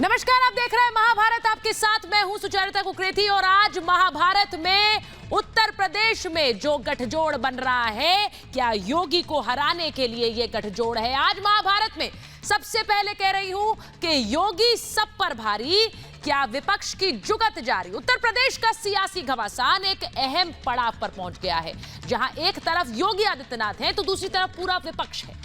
नमस्कार, आप देख रहे हैं महाभारत। आपके साथ मैं हूं सुचरिता कुकरेती और आज महाभारत में उत्तर प्रदेश में जो गठजोड़ बन रहा है, क्या योगी को हराने के लिए यह गठजोड़ है? आज महाभारत में सबसे पहले कह रही हूं कि योगी सब पर भारी, क्या विपक्ष की जुगत जारी? उत्तर प्रदेश का सियासी घमासान एक अहम पड़ाव पर पहुंच गया है, जहां एक तरफ योगी आदित्यनाथ है तो दूसरी तरफ पूरा विपक्ष है।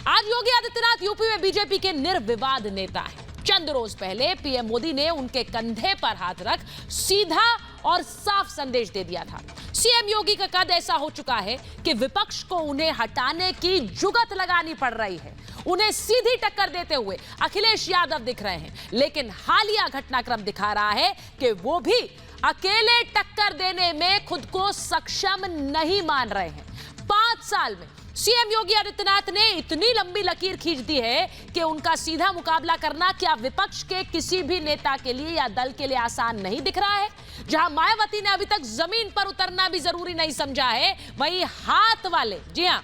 आज योगी आदित्यनाथ यूपी में बीजेपी के निर्विवाद नेता हैं। चंद रोज पहले पीएम मोदी ने उनके कंधे पर हाथ रख सीधा और साफ संदेश दे दिया था। सीएम योगी का कद ऐसा हो चुका है कि विपक्ष को उन्हें हटाने की जुगत लगानी पड़ रही है। उन्हें सीधी टक्कर देते हुए अखिलेश यादव दिख रहे हैं, लेकिन हालिया घटनाक्रम दिखा रहा है कि वो भी अकेले टक्कर देने में खुद को सक्षम नहीं मान रहे हैं। 5 साल में सीएम योगी आदित्यनाथ ने इतनी लंबी लकीर खींच दी है कि उनका सीधा मुकाबला करना क्या विपक्ष के किसी भी नेता के लिए या दल के लिए आसान नहीं दिख रहा है? जहां मायावती ने अभी तक जमीन पर उतरना भी जरूरी नहीं समझा है, वहीं हाथ वाले, जी हां,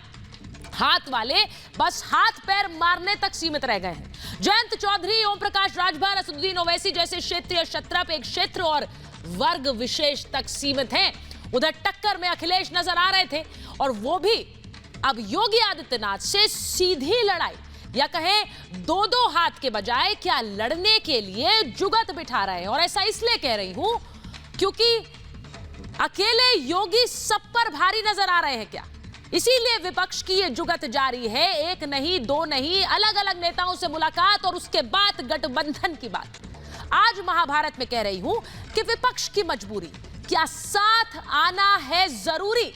हाथ वाले बस हाथ पैर मारने तक सीमित रह गए हैं। जयंत चौधरी, ओम प्रकाश राजभर, असदुद्दीन ओवैसी जैसे क्षेत्रीय क्षत्रप एक क्षेत्र और वर्ग विशेष तक सीमित हैं। उधर टक्कर में अखिलेश नजर आ रहे थे और वो भी अब योगी आदित्यनाथ से सीधी लड़ाई या कहें दो हाथ के बजाय क्या लड़ने के लिए जुगत बिठा रहे हैं। और ऐसा इसलिए कह रही हूं क्योंकि अकेले योगी सब पर भारी नजर आ रहे हैं क्या, इसीलिए विपक्ष की यह जुगत जारी है। एक नहीं, दो नहीं, अलग अलग नेताओं से मुलाकात और उसके बाद गठबंधन की बात। आज महाभारत में कह रही हूं कि विपक्ष की मजबूरी, क्या साथ आना है जरूरी?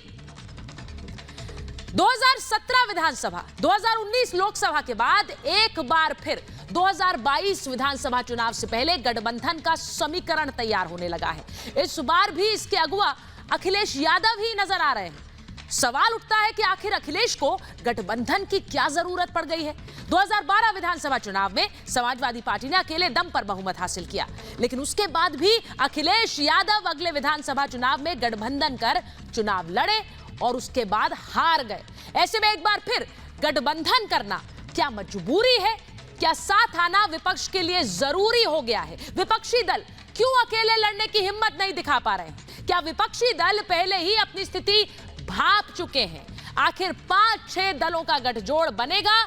2017 विधानसभा, 2019 लोकसभा के बाद एक बार फिर 2022 विधानसभा चुनाव से पहले गठबंधन का समीकरण तैयार होने लगा है। इस बार भी इसके अगुवा अखिलेश यादव ही नजर आ रहे हैं। सवाल उठता है कि आखिर अखिलेश को गठबंधन की क्या जरूरत पड़ गई है? 2012 विधानसभा चुनाव में समाजवादी पार्टी ने अकेले दम पर बहुमत हासिल किया, लेकिन उसके बाद भी अखिलेश यादव अगले विधानसभा चुनाव में गठबंधन कर चुनाव लड़े और उसके बाद हार गए। ऐसे में एक बार फिर गठबंधन करना क्या मजबूरी है? क्या साथ आना विपक्ष के लिए जरूरी हो गया है? विपक्षी दल क्यों अकेले लड़ने की हिम्मत नहीं दिखा पा रहे हैं? क्या विपक्षी दल पहले ही अपनी स्थिति भांप चुके हैं? आखिर 5-6 दलों का गठजोड़ बनेगा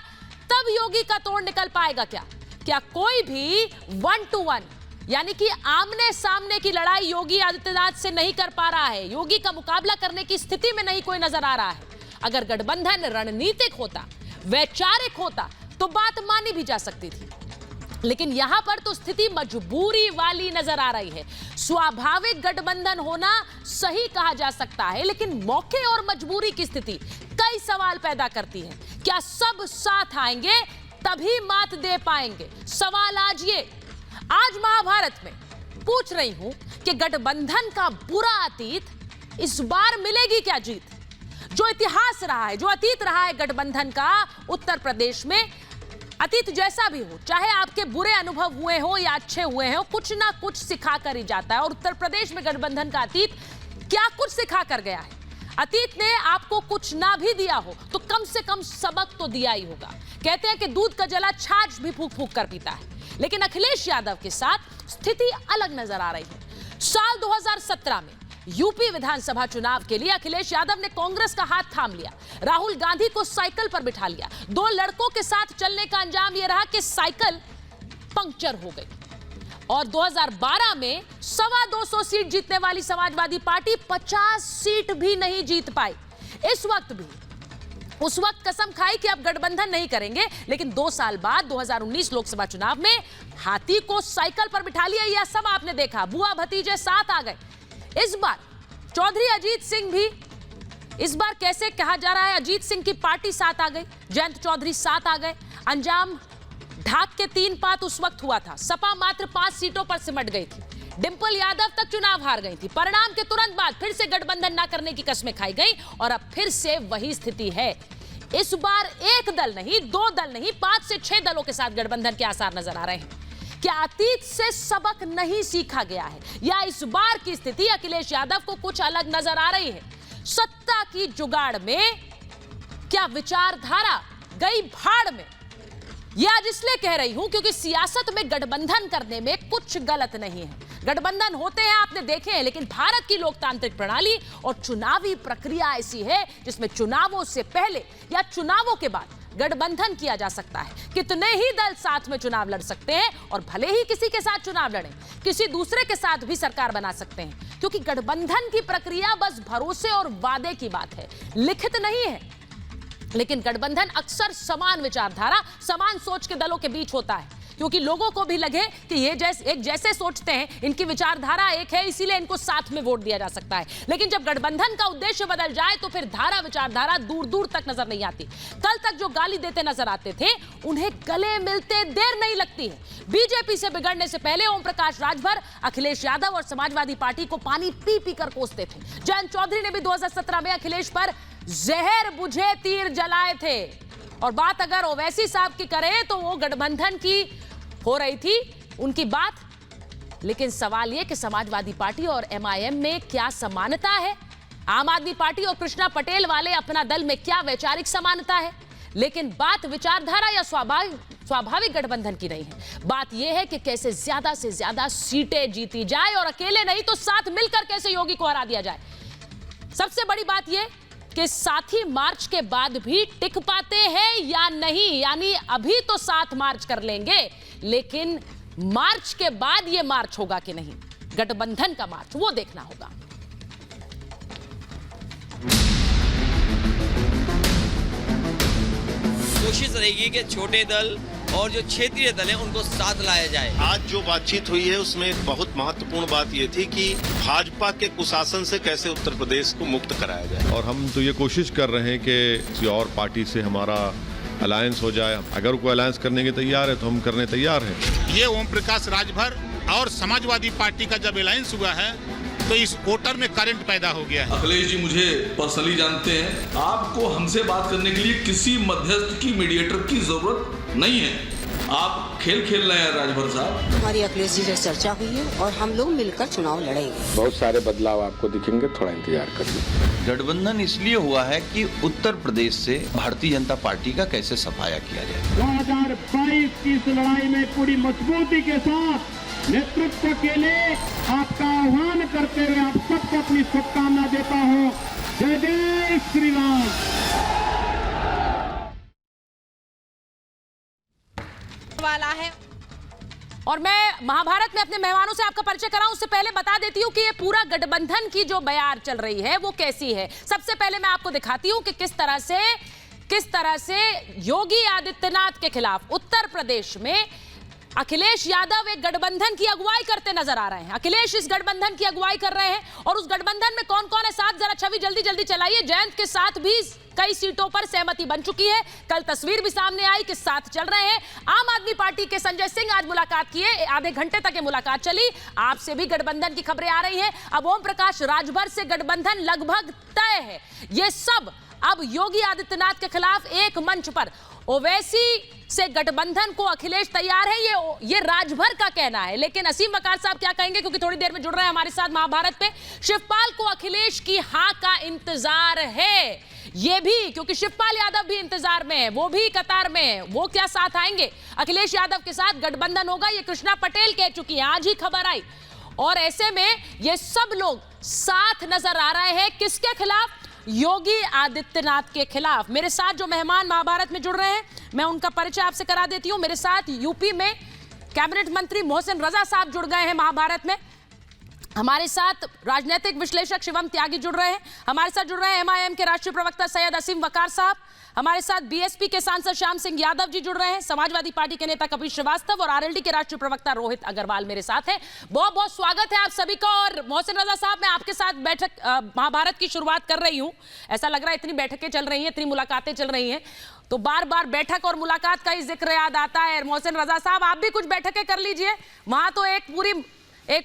तब योगी का तोड़ निकल पाएगा क्या? क्या कोई भी 1 to 1 यानी कि आमने सामने की लड़ाई योगी आदित्यनाथ से नहीं कर पा रहा है? योगी का मुकाबला करने की स्थिति में नहीं कोई नजर आ रहा है। अगर गठबंधन रणनीतिक होता, वैचारिक होता तो बात मानी भी जा सकती थी, लेकिन यहां पर तो स्थिति मजबूरी वाली नजर आ रही है। स्वाभाविक गठबंधन होना सही कहा जा सकता है, लेकिन मौके और मजबूरी की स्थिति कई सवाल पैदा करती है। क्या सब साथ आएंगे तभी मात दे पाएंगे? सवाल आज महाभारत में पूछ रही हूं कि गठबंधन का बुरा अतीत इस बार मिलेगी क्या जीत? जो इतिहास रहा है, जो अतीत रहा है गठबंधन का उत्तर प्रदेश में, अतीत जैसा भी हो, चाहे आपके बुरे अनुभव हुए हो या अच्छे हुए हो, कुछ ना कुछ सिखा कर ही जाता है। और उत्तर प्रदेश में गठबंधन का अतीत क्या कुछ सिखा कर गया है? अतीत ने आपको कुछ ना भी दिया हो तो कम से कम सबक तो दिया ही होगा। कहते हैं कि दूध का जला छाछ भी फूंक फूंक कर पीता है, लेकिन अखिलेश यादव के साथ स्थिति अलग नजर आ रही है। साल 2017 में यूपी विधानसभा चुनाव के लिए अखिलेश यादव ने कांग्रेस का हाथ थाम लिया, राहुल गांधी को साइकिल पर बिठा लिया। 2 लड़कों के साथ चलने का अंजाम यह रहा कि साइकिल पंक्चर हो गई। और 2012 में 225 सीट जीतने वाली समाजवादी पार्टी 50 सीट भी नहीं जीत पाई। उस वक्त कसम खाई कि अब गठबंधन नहीं करेंगे, लेकिन 2 साल बाद 2019 लोकसभा चुनाव में हाथी को साइकिल पर बिठा लिया। यह सब आपने देखा, बुआ भतीजे साथ आ गए। इस बार चौधरी अजीत सिंह भी, इस बार कैसे कहा जा रहा है, अजीत सिंह की पार्टी साथ आ गई, जयंत चौधरी साथ आ गए। अंजाम ढाक के 3 पात उस वक्त हुआ था। सपा मात्र 5 सीटों पर सिमट गई थी। डिंपल यादव तक चुनाव हार गई थी। परिणाम के तुरंत बाद फिर से गठबंधन न करने की कस्में खाई गई और अब फिर से वही स्थिति है। इस बार एक दल नहीं, 2 दल नहीं, 5 से 6 दलों के साथ गठबंधन के आसार नजर आ रहे हैं। क्या अतीत से सबक नहीं सीखा गया है, या इस बार की स्थिति अखिलेश यादव को कुछ अलग नजर आ रही है? सत्ता की जुगाड़ में क्या विचारधारा गई भाड़ में? ये आज इसलिए कह रही हूं क्योंकि सियासत में गठबंधन करने में कुछ गलत नहीं है। गठबंधन होते हैं, आपने देखे हैं, लेकिन भारत की लोकतांत्रिक प्रणाली और चुनावी प्रक्रिया ऐसी है जिसमें चुनावों से पहले या चुनावों के बाद गठबंधन किया जा सकता है। कितने ही दल साथ में चुनाव लड़ सकते हैं और भले ही किसी के साथ चुनाव लड़ें, किसी दूसरे के साथ भी सरकार बना सकते हैं, क्योंकि गठबंधन की प्रक्रिया बस भरोसे और वादे की बात है, लिखित नहीं है। लेकिन गठबंधन अक्सर समान विचारधारा, समान सोच के दलों के बीच होता है, क्योंकि लोगों को भी लगे कि ये एक जैसे सोचते हैं, इनकी विचारधारा एक है, इसीलिए इनको साथ में वोट दिया जा सकता है। लेकिन जब गठबंधन का उद्देश्य बदल जाए तो फिर धारा विचारधारा दूर दूर तक नजर नहीं आती। कल तक जो गाली देते नजर आते थे, उन्हें गले मिलते देर नहीं लगती है। बीजेपी से बिगड़ने से पहले ओम प्रकाश राजभर, अखिलेश यादव और समाजवादी पार्टी को पानी पी पी कर कोसते थे। जयंत चौधरी ने भी 2017 में अखिलेश पर जहर बुझे तीर जलाए थे। और बात अगर ओवैसी साहब की करें तो वो गठबंधन की हो रही थी उनकी बात, लेकिन सवाल यह कि समाजवादी पार्टी और एमआईएम में क्या समानता है, आम आदमी पार्टी और कृष्णा पटेल वाले अपना दल में क्या वैचारिक समानता है। लेकिन बात विचारधारा या स्वाभाविक गठबंधन की नहीं है। बात यह है कि कैसे ज्यादा से ज्यादा सीटें जीती जाए और अकेले नहीं तो साथ मिलकर कैसे योगी को हरा दिया जाए। सबसे बड़ी बात यह कि साथी मार्च के बाद भी टिक पाते हैं या नहीं, यानी अभी तो साथ मार्च कर लेंगे, लेकिन मार्च के बाद ये मार्च होगा कि नहीं, गठबंधन का मार्च, वो देखना होगा। कोशिश रहेगी कि छोटे दल और जो क्षेत्रीय दल हैं उनको साथ लाया जाए। आज जो बातचीत हुई है उसमें एक बहुत महत्वपूर्ण बात ये थी कि भाजपा के कुशासन से कैसे उत्तर प्रदेश को मुक्त कराया जाए। और हम तो ये कोशिश कर रहे हैं कि किसी और पार्टी से हमारा अलायंस हो जाए। अगर कोई अलायंस करने के तैयार है तो हम करने तैयार हैं। ये ओम प्रकाश राजभर और समाजवादी पार्टी का जब अलायंस हुआ है तो इस वोटर में करंट पैदा हो गया है। अखिलेश जी मुझे पर्सनली जानते हैं, आपको हमसे बात करने के लिए किसी मध्यस्थ की, मीडिएटर की जरूरत नहीं है। आप खेल खेल रहे हैं राजभर साहब। हमारी अखिलेश जी से चर्चा हुई है और हम लोग मिलकर चुनाव लड़ेंगे। बहुत सारे बदलाव आपको दिखेंगे, थोड़ा इंतजार करिए। गठबंधन इसलिए हुआ है कि उत्तर प्रदेश से भारतीय जनता पार्टी का कैसे सफाया किया जाए। 2022 की इस लड़ाई में पूरी मजबूती के साथ नेतृत्व के लिए आपका आह्वान करते हुए आप सबको अपनी शुभकामना देता हूँ। जय जय श्री राम। वाला है और मैं महाभारत में अपने मेहमानों से आपका परिचय कराऊं, उससे पहले बता देती हूं कि ये पूरा गठबंधन की जो बयार चल रही है वो कैसी है। सबसे पहले मैं आपको दिखाती हूं कि किस तरह से योगी आदित्यनाथ के खिलाफ उत्तर प्रदेश में अखिलेश यादव एक गठबंधन की अगुवाई करते नजर आ रहे हैं। अखिलेश इस गठबंधन की अगुवाई कर रहे हैं और उस गठबंधन में कौन कौन है साथ, जरा छवि जल्दी जल्दी चलाइए। जयंत के साथ भी कई सीटों पर सहमति बन चुकी है, कल तस्वीर भी सामने आई कि साथ चल रहे हैं। आम आदमी पार्टी के संजय सिंह आज मुलाकात किए, आधे घंटे तक ये मुलाकात चली। आपसे भी गठबंधन की खबरें आ रही हैं। अब ओम प्रकाश राजभर से गठबंधन लगभग तय है। ये सब अब योगी आदित्यनाथ के खिलाफ एक मंच पर, ओवैसी से गठबंधन को अखिलेश तैयार है, ये राजभर का कहना है। लेकिन असीम वकार साहब क्या कहेंगे, क्योंकि थोड़ी देर में जुड़ रहे हैं हमारे साथ महाभारत पे। शिवपाल को अखिलेश की हां का इंतजार है, ये भी, क्योंकि शिवपाल यादव भी इंतजार में है, वो भी कतार में है। वो क्या साथ आएंगे, अखिलेश यादव के साथ गठबंधन होगा, ये कृष्णा पटेल कह चुकी है, आज ही खबर आई। और ऐसे में ये सब लोग साथ नजर आ रहे हैं किसके खिलाफ, योगी आदित्यनाथ के खिलाफ। मेरे साथ जो मेहमान महाभारत में जुड़ रहे हैं, मैं उनका परिचय आपसे करा देती हूं। मेरे साथ यूपी में कैबिनेट मंत्री मोहसिन रजा साहब जुड़ गए हैं महाभारत में। हमारे साथ राजनीतिक विश्लेषक शिवम त्यागी जुड़ रहे हैं। हमारे साथ जुड़ रहे हैं एमआईएम के राष्ट्रीय प्रवक्ता सैयद असीम वकार साहब। हमारे साथ बीएसपी के सांसद श्याम सिंह यादव जी जुड़ रहे हैं। समाजवादी पार्टी के नेता कपिल श्रीवास्तव और आरएलडी के राष्ट्रीय प्रवक्ता रोहित अग्रवाल मेरे साथ हैं। बहुत बहुत स्वागत है आप सभी का। और मोहसिन रजा साहब, मैं आपके साथ बैठक महाभारत की शुरुआत कर रही हूं। ऐसा लग रहा है इतनी बैठकें चल रही हैं, इतनी मुलाकातें चल रही हैं, तो बार बार बैठक और मुलाकात का ही जिक्र याद आता है। मोहसिन रजा साहब, आप भी कुछ बैठकें कर लीजिए। वहां तो एक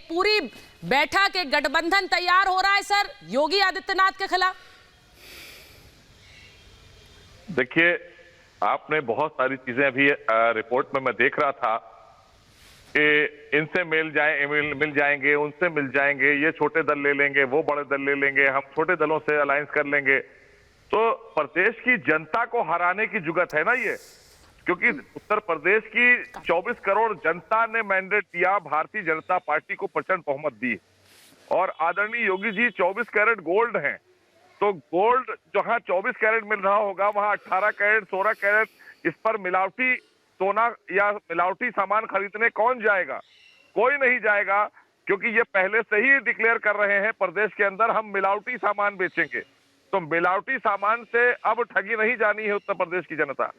पूरी बैठक, एक गठबंधन तैयार हो रहा है सर योगी आदित्यनाथ के खिलाफ। देखिए, आपने बहुत सारी चीजें अभी रिपोर्ट में मैं देख रहा था कि इनसे मिल जाएंगे, उनसे मिल जाएंगे, ये छोटे दल ले लेंगे, वो बड़े दल ले लेंगे, हम छोटे दलों से अलायंस कर लेंगे। तो प्रदेश की जनता को हराने की जुगत है ना ये, क्योंकि उत्तर प्रदेश की 24 करोड़ जनता ने मैंडेट दिया, भारतीय जनता पार्टी को प्रचंड बहुमत दी और आदरणीय योगी जी 24 कैरेट गोल्ड हैं। तो गोल्ड जहां 24 कैरेट मिल रहा होगा वहां 18 कैरेट 16 कैरेट इस पर मिलावटी सोना या मिलावटी सामान खरीदने कौन जाएगा? कोई नहीं जाएगा, क्योंकि ये पहले से ही डिक्लेयर कर रहे हैं प्रदेश के अंदर हम मिलावटी सामान बेचेंगे। तो मिलावटी सामान से अब ठगी नहीं जानी है उत्तर प्रदेश की जनता।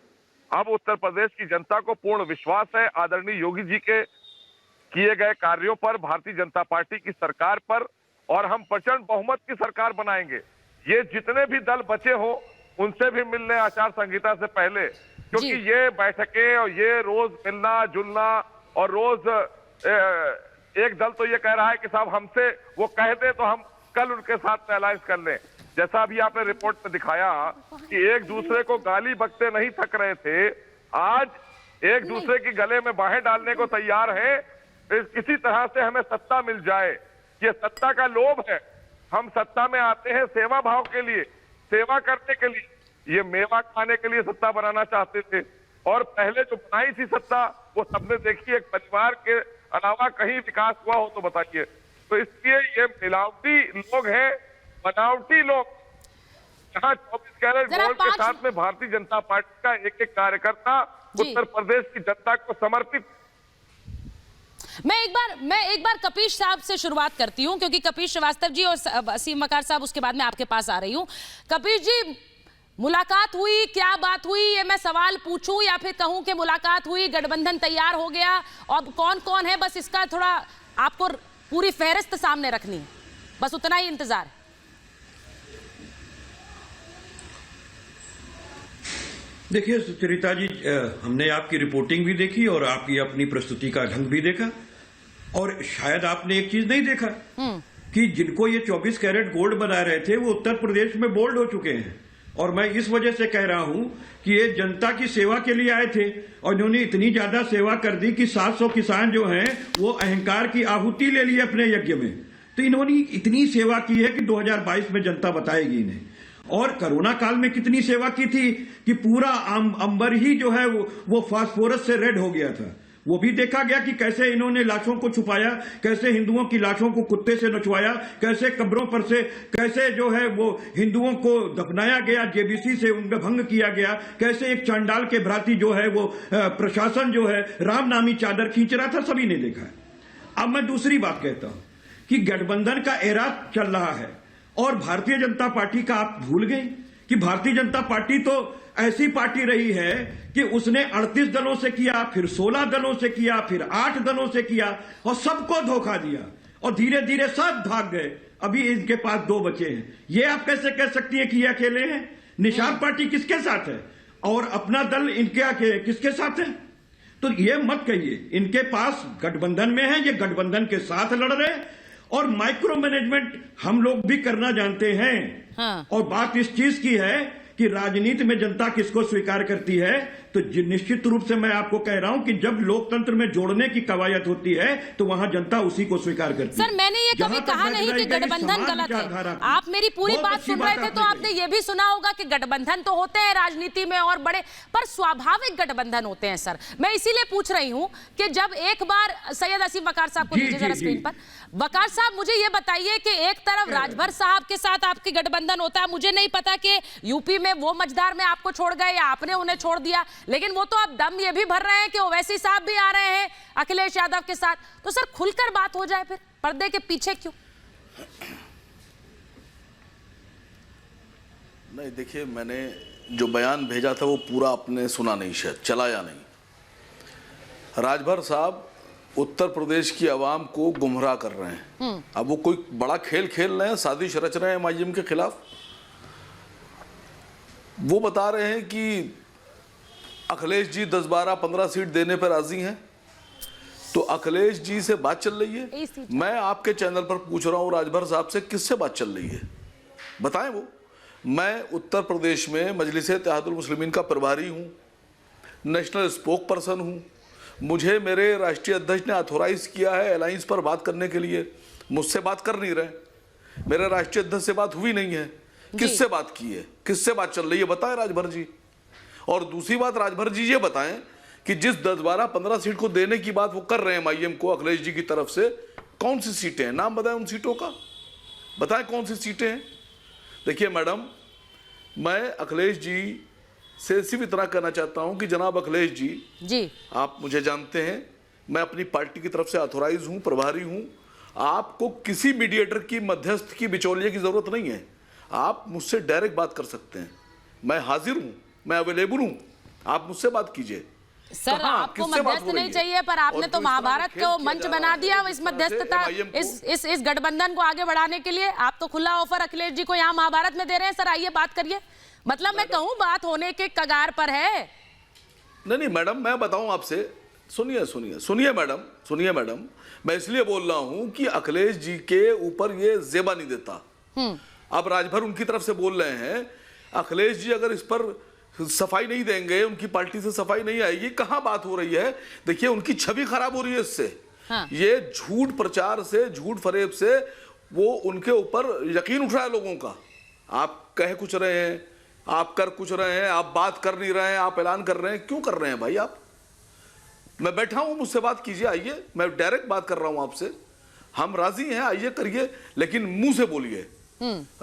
अब उत्तर प्रदेश की जनता को पूर्ण विश्वास है आदरणीय योगी जी के किए गए कार्यों पर, भारतीय जनता पार्टी की सरकार पर, और हम प्रचंड बहुमत की सरकार बनाएंगे। ये जितने भी दल बचे हो उनसे भी मिलने आचार संहिता से पहले, क्योंकि ये बैठकें और ये रोज मिलना जुलना और रोज एक दल तो ये कह रहा है कि साहब हमसे वो कह दे तो हम कल उनके साथ में अलायंस कर लें। जैसा अभी आपने रिपोर्ट में दिखाया कि एक दूसरे को गाली बकते नहीं थक रहे थे, आज एक दूसरे की गले में बाहें डालने को तैयार है। किसी तरह से हमें सत्ता मिल जाए, ये सत्ता का लोभ है। हम सत्ता में आते हैं सेवा भाव के लिए, सेवा करने के लिए, ये मेवा खाने के लिए सत्ता बनाना चाहते थे। और पहले जो बनाई थी सत्ता वो सबने देखी, एक परिवार के अलावा कहीं विकास हुआ हो तो बताइए। तो इसलिए ये मिलावटी लोग हैं, बनावटी लोग। यहाँ 24 कैरेट गोल्ड के साथ में भारतीय जनता पार्टी का एक एक कार्यकर्ता उत्तर प्रदेश की जनता को समर्पित। मैं एक बार कपीश साहब से शुरुआत करती हूं, क्योंकि कपीश श्रीवास्तव जी और असीम वकार साहब उसके बाद मैं आपके पास आ रही हूं। कपीश जी, मुलाकात हुई, क्या बात हुई, ये मैं सवाल पूछूं या फिर कहूं कि मुलाकात हुई, गठबंधन तैयार हो गया, और कौन कौन है, बस इसका थोड़ा आपको पूरी फहरिस्त सामने रखनी है, बस उतना ही इंतजार है। देखिए सुचरिता जी, हमने आपकी रिपोर्टिंग भी देखी और आपकी अपनी प्रस्तुति का ढंग भी देखा, और शायद आपने एक चीज नहीं देखा कि जिनको ये 24 कैरेट गोल्ड बना रहे थे वो उत्तर प्रदेश में बोल्ड हो चुके हैं। और मैं इस वजह से कह रहा हूं कि ये जनता की सेवा के लिए आए थे और इन्होंने इतनी ज्यादा सेवा कर दी कि 700 किसान जो हैं वो अहंकार की आहुति ले ली अपने यज्ञ में। तो इन्होंने इतनी सेवा की है कि 2022 में जनता बताएगी इन्हें। और कोरोना काल में कितनी सेवा की थी कि पूरा अंबर ही जो है वो फास्फोरस से रेड हो गया था। वो भी देखा गया कि कैसे इन्होंने लाशों को छुपाया, कैसे हिंदुओं की लाशों को कुत्ते से नचवाया, कैसे कब्रों पर से कैसे जो है वो हिंदुओं को दफनाया गया, जेबीसी से उनका भंग किया गया, कैसे एक चांडाल के भ्रांति जो है वो प्रशासन जो है रामनामी चादर खींच रहा था, सभी ने देखा है। अब मैं दूसरी बात कहता हूं कि गठबंधन का एरा चल रहा है और भारतीय जनता पार्टी का आप भूल गए कि भारतीय जनता पार्टी तो ऐसी पार्टी रही है कि उसने 38 दलों से किया, फिर 16 दलों से किया, फिर 8 दलों से किया और सबको धोखा दिया और धीरे धीरे सब भाग गए। अभी इनके पास 2 बचे हैं। ये आप कैसे कह सकती हैं कि ये अकेले हैं? निषाद पार्टी किसके साथ है और अपना दल इनके किसके साथ है? तो ये मत कहिए। इनके पास गठबंधन में है, ये गठबंधन के साथ लड़ रहे हैं और माइक्रो मैनेजमेंट हम लोग भी करना जानते हैं। हाँ। और बात इस चीज की है कि राजनीति में जनता किसको स्वीकार करती है, तो निश्चित रूप से मैं आपको कह रहा हूं कि जब लोकतंत्र में जोड़ने की कवायद होती है तो वहां जनता उसी को स्वीकार करती है। सर, मैंने ये कभी कहा नहीं कि गठबंधन गलत है। आप मेरी पूरी बात सुन रहे थे तो आपने ये भी सुना होगा कि गठबंधन तो होते हैं राजनीति में और बड़े, पर स्वाभाविक गठबंधन होते हैं। सर, मैं इसीलिए पूछ रही हूं कि जब एक बार सैयद असीम वकार साहब को लीजिए जरा स्क्रीन पर। वकार साहब, मुझे ये बताइए कि एक तरफ राजभर साहब के साथ आपकी गठबंधन होता है, मुझे नहीं पता कि यूपी में वो मझदार में आपको छोड़ गए या आपने उन्हें छोड़ दिया, लेकिन वो तो आप दम ये भी भर रहे हैं कि ओवैसी साहब भी आ रहे हैं अखिलेश यादव के साथ। तो सर, खुलकर बात हो जाए, फिर पर्दे के पीछे क्यों? नहीं, देखिए, मैंने जो बयान भेजा था वो पूरा आपने सुना नहीं, शायद चलाया नहीं। राजभर साहब उत्तर प्रदेश की आवाम को गुमराह कर रहे हैं। अब वो कोई बड़ा खेल खेल रहे हैं, साजिश रच रहे हैं एमआईएम के खिलाफ। वो बता रहे हैं कि अखिलेश जी 10, 12, 15 सीट देने पर राजी हैं। तो अखिलेश जी से बात चल रही है। मैं आपके चैनल पर पूछ रहा हूं राजभर साहब से, किससे बात चल रही है बताएं वो। मैं उत्तर प्रदेश में मजलिस इत्तेहादुल मुस्लिमीन का प्रभारी हूं, नेशनल स्पोक पर्सन हूं। मुझे मेरे राष्ट्रीय अध्यक्ष ने ऑथोराइज किया है अलायंस पर बात करने के लिए। मुझसे बात कर नहीं रहे, मेरे राष्ट्रीय अध्यक्ष से बात हुई नहीं है। किससे बात की है, किससे बात चल रही है बताएं राजभर जी। और दूसरी बात, राजभर जी ये बताएं कि जिस 10, 12, 15 सीट को देने की बात वो कर रहे हैं MIM को अखिलेश जी की तरफ से, कौन सी सीटें हैं? नाम बताएं उन सीटों का, बताएं कौन सी सीटें हैं। देखिए मैडम, मैं अखिलेश जी से सिर्फ इतना कहना चाहता हूं कि जनाब अखिलेश जी, आप मुझे जानते हैं, मैं अपनी पार्टी की तरफ से ऑथोराइज हूं, प्रभारी हूं। आपको किसी मीडिएटर की, मध्यस्थ की, बिचौलिए की जरूरत नहीं है। आप मुझसे डायरेक्ट बात कर सकते हैं, मैं हाजिर हूं, मैं अवेलेबल हूं, आप मुझसे बात कीजिए। सर आपको मध्यस्थ नहीं चाहिए, पर आपने तो महाभारत को मंच बना दिया इस मध्यस्थता, इस गठबंधन को आगे बढ़ाने के लिए। आप तो खुला ऑफर अखिलेश जी को यहाँ महाभारत में दे रहे हैं। सर आइए बात करिए, मतलब मैं कहूँ बात होने के कगार पर है। नहीं मैडम, मैं बताऊं आपसे, सुनिए मैडम, मैं इसलिए बोल रहा हूं कि अखिलेश जी के ऊपर ये जेबा नहीं देता। अब राजभर उनकी तरफ से बोल रहे हैं, अखिलेश जी अगर इस पर सफाई नहीं देंगे, उनकी पार्टी से सफाई नहीं आएगी, कहां बात हो रही है। देखिए उनकी छवि खराब हो रही है इससे। ये झूठ प्रचार से, झूठ फरेब से वो उनके ऊपर यकीन उठ रहा है लोगों का। आप कह कुछ रहे हैं, आप कर कुछ रहे हैं, आप बात कर नहीं रहे हैं, आप ऐलान कर रहे हैं, क्यों कर रहे हैं भाई आप? मैं बैठा हूं, मुझसे बात कीजिए, आइए, मैं डायरेक्ट बात कर रहा हूं आपसे, हम राजी हैं, आइए करिए, लेकिन मुंह से बोलिए।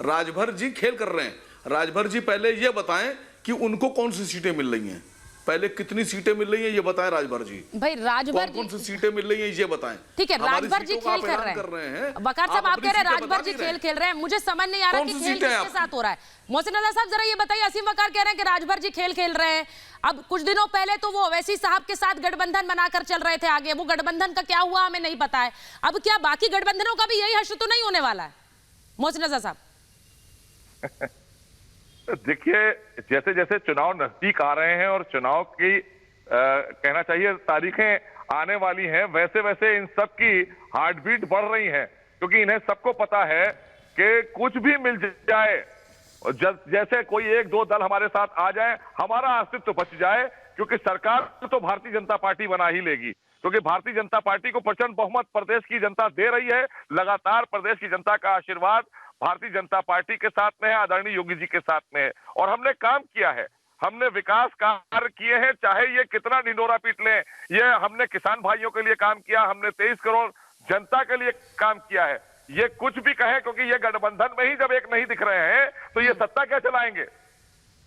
राजभर जी खेल कर रहे हैं। राजभर जी पहले ये बताएं कि उनको कौन सी सीटें मिल रही हैं, पहले कितनी सीटें मिल रही हैं ये बताएं राजभर जी। भाई राजभर कौन सी सीटें मिल रही हैं ये बताएं। ठीक है, राजभर जी खेल कर रहे हैं। वकार साहब आप कह रहे हैं राजभर जी खेल रहे हैं, मुझे समझ नहीं आ रहा कि खेल किसके साथ हो रहा है। मोहसिन रजा साहब जरा ये बताइए, असीम वकार कह रहे हैं कि राजभर जी खेल रहे हैं। अब कुछ दिनों पहले तो वो ओवैसी साहब के साथ गठबंधन बनाकर चल रहे थे आगे, वो गठबंधन का क्या हुआ हमें नहीं पता है। अब क्या बाकी गठबंधनों का भी यही हश्र तो नहीं होने वाला है मोहसिन रजा साहब? देखिए, जैसे जैसे चुनाव नजदीक आ रहे हैं और चुनाव की कहना चाहिए तारीखें आने वाली हैं, वैसे वैसे इन सब की हार्ट बीट बढ़ रही है, क्योंकि इन्हें सबको पता है कि कुछ भी मिल जाए, जैसे कोई 1-2 दल हमारे साथ आ जाए, हमारा अस्तित्व बच जाए, क्योंकि सरकार तो भारतीय जनता पार्टी बना ही लेगी, क्योंकि भारतीय जनता पार्टी को प्रचंड बहुमत प्रदेश की जनता दे रही है। लगातार प्रदेश की जनता का आशीर्वाद भारतीय जनता पार्टी के साथ में है, आदरणीय योगी जी के साथ में है, और हमने काम किया है, हमने विकास कार्य किए हैं, चाहे ये कितना ढिंडोरा पीट लें। ये हमने किसान भाइयों के लिए काम किया, हमने 23 करोड़ जनता के लिए काम किया है। ये कुछ भी कहे, क्योंकि ये गठबंधन में ही जब एक नहीं दिख रहे हैं तो ये सत्ता क्या चलाएंगे?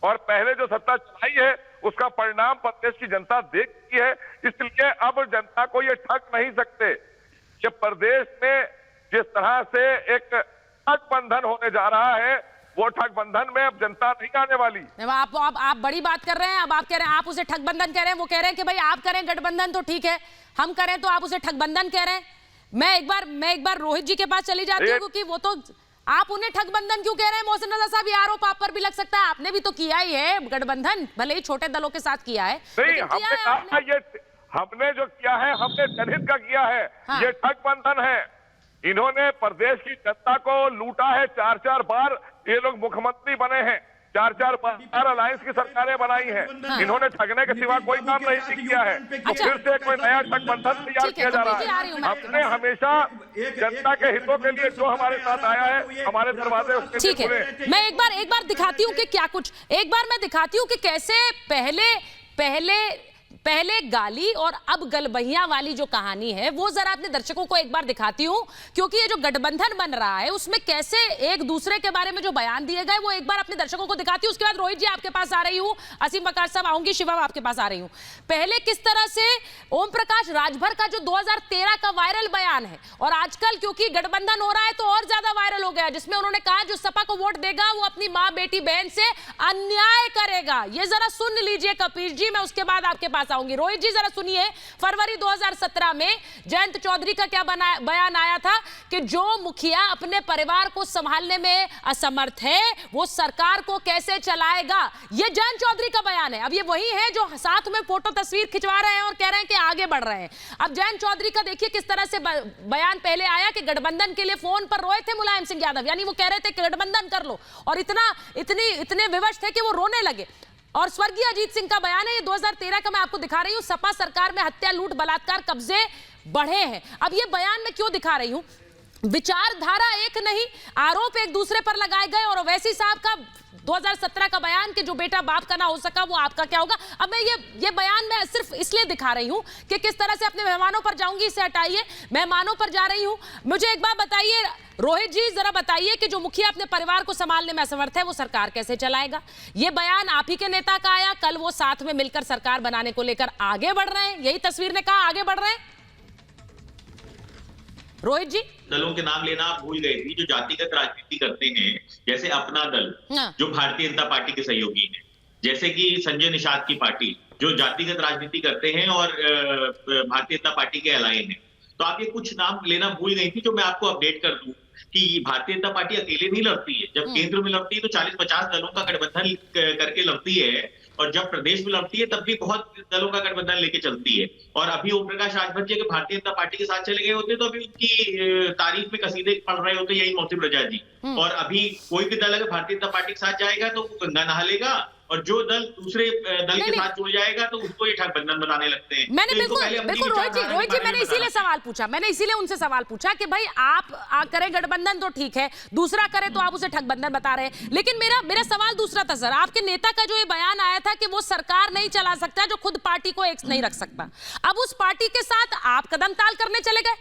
और पहले जो सत्ता चलाई है उसका परिणाम प्रदेश की जनता देखती है, इसलिए अब जनता को ये ठग नहीं सकते। ये प्रदेश में जिस तरह से एक ठग बंधन होने जा रहा है, वो ठग बंधन में अब जनता नहीं आने वाली। आप बड़ी बात कर रहे हैं। अब आप कह रहे हैं, आप उसे ठग बंधन कह रहे हैं, वो कह रहे हैं कि भाई आप करें गठबंधन तो ठीक है, हम करें तो आप उसे ठग बंधन कह रहे हैं। मैं एक बार रोहित जी के पास चली जाती हूँ, क्योंकि वो तो, आप उन्हें ठगबंधन क्यों कह रहे हैं मोहसिन रजा साहब? ये आरोप आप पर भी लग सकता है, आपने भी तो किया ही है गठबंधन, भले ही छोटे दलों के साथ किया है। नहीं, हमने जो किया है, हमने जनहित का किया है। ये ठगबंधन है। इन्होंने प्रदेश की जनता को लूटा है। 4-4 बार ये लोग मुख्यमंत्री बने हैं, 4-4 बार अलायंस की सरकारें बनाई हैं। इन्होंने ठगने के सिवा कोई काम नहीं किया है। फिर से कोई नया ठगबंधन तैयार किया जा रहा है। हमने हमेशा जनता के हितों के लिए जो हमारे साथ आया है, हमारे दरवाजे उसके लिए खुले हैं। मैं एक बार दिखाती हूँ कि क्या कुछ, एक बार मैं दिखाती हूँ कि कैसे पहले गाली और अब गलबहियां वाली जो कहानी है वो जरा अपने दर्शकों को एक बार दिखाती हूं, क्योंकि ये जो गठबंधन बन रहा है उसमें कैसे एक दूसरे के बारे में जो बयान दिए गए वो एक बार अपने दर्शकों को दिखाती हूं। उसके बाद रोहित जी आपके पास आ रही हूं, असीम वकार साहब आऊंगी, शिवा आपके पास आ रही हूं। पहले किस तरह से ओम प्रकाश राजभर का जो 2013 का वायरल बयान है, और आजकल क्योंकि गठबंधन हो रहा है तो और ज्यादा वायरल हो गया, जिसमें उन्होंने कहा जो सपा को वोट देगा वो अपनी मां बेटी बहन से अन्याय करेगा। ये जरा सुन लीजिए कपीश जी, मैं उसके बाद आपके पास आऊंगी। रोहित जी जरा सुनिए, फरवरी 2017 में जयंत चौधरी का क्या बयान आया था कि जो मुखिया अपने परिवार को संभालने में असमर्थ है वो सरकार को कैसे चलाएगा। ये जयंत चौधरी का बयान है। अब ये वही है जो साथ में फोटो तस्वीर खिंचवा रहे हैं और कह रहे हैं कि आगे बढ़ रहे हैं। अब जयंत चौधरी का देखिए किस तरह से बयान पहले आया कि गठबंधन के लिए फोन पर रोए थे मुलायम सिंह यादव, यानी वो कह रहे थे कि गठबंधन कर लो, और इतने विवश थे कि वो रोने लगे। और स्वर्गीय अजीत सिंह का बयान है, ये 2013 का मैं आपको दिखा रही हूं, सपा सरकार में हत्या, लूट, बलात्कार, कब्जे बढ़े हैं। अब ये बयान मैं क्यों दिखा रही हूं? विचारधारा एक नहीं, आरोप एक दूसरे पर लगाए गए, और ओवैसी साहब का 2017 का बयान कि जो बेटा बाप का ना हो सका वो आपका क्या होगा। अब मैं ये बयान मैं सिर्फ इसलिए दिखा रही हूं कि किस तरह से अपने मेहमानों पर जाऊंगी, इसे हटाइए, मेहमानों पर जा रही हूं। मुझे एक बात बताइए रोहित जी, जरा बताइए कि जो मुखिया अपने परिवार को संभालने में असमर्थ है वो सरकार कैसे चलाएगा। ये बयान आप ही के नेता का आया, कल वो साथ में मिलकर सरकार बनाने को लेकर आगे बढ़ रहे हैं, यही तस्वीर ने कहा आगे बढ़ रहे हैं। रोहित जी, दलों के नाम लेना आप भूल गए थी जो जातिगत राजनीति करते हैं, जैसे अपना दल जो भारतीय जनता पार्टी के सहयोगी है, जैसे कि संजय निषाद की पार्टी जो जातिगत राजनीति करते हैं और भारतीय जनता पार्टी के अलाइन है। तो आप ये कुछ नाम लेना भूल गई थी जो मैं आपको अपडेट कर दूं कि भारतीय जनता पार्टी अकेले नहीं लड़ती है। जब केंद्र में लड़ती है तो 40-50 दलों का गठबंधन करके लड़ती है, और जब प्रदेश में लड़ती है तब भी बहुत दलों का गठबंधन लेके चलती है। और अभी ओम प्रकाश राजभर जी अगर भारतीय जनता पार्टी के साथ चले गए होते तो अभी उनकी तारीफ में कसीदे पढ़ रहे होते यही मोती प्रजा जी। और अभी कोई भी दल अगर भारतीय जनता पार्टी के साथ जाएगा तो वो गंगा नहा लेगा, और जो दल दूसरे दल के साथ जुड़ जाएगा तो उसको ये गठबंधन बनाने लगते हैं। मैंने बिल्कुल रोहित जी मैंने इसीलिए सवाल पूछा, मैंने इसीलिए उनसे सवाल पूछा कि भाई आप करें गठबंधन तो ठीक है, दूसरा करे तो आप उसे ठगबंधन बता रहे हैं। लेकिन मेरा सवाल दूसरा था सर, आपके नेता का जो ये बयान आया था कि वो सरकार नहीं चला सकता जो खुद पार्टी को एक नहीं रख सकता, अब उस पार्टी के साथ आप कदम ताल करने चले गए,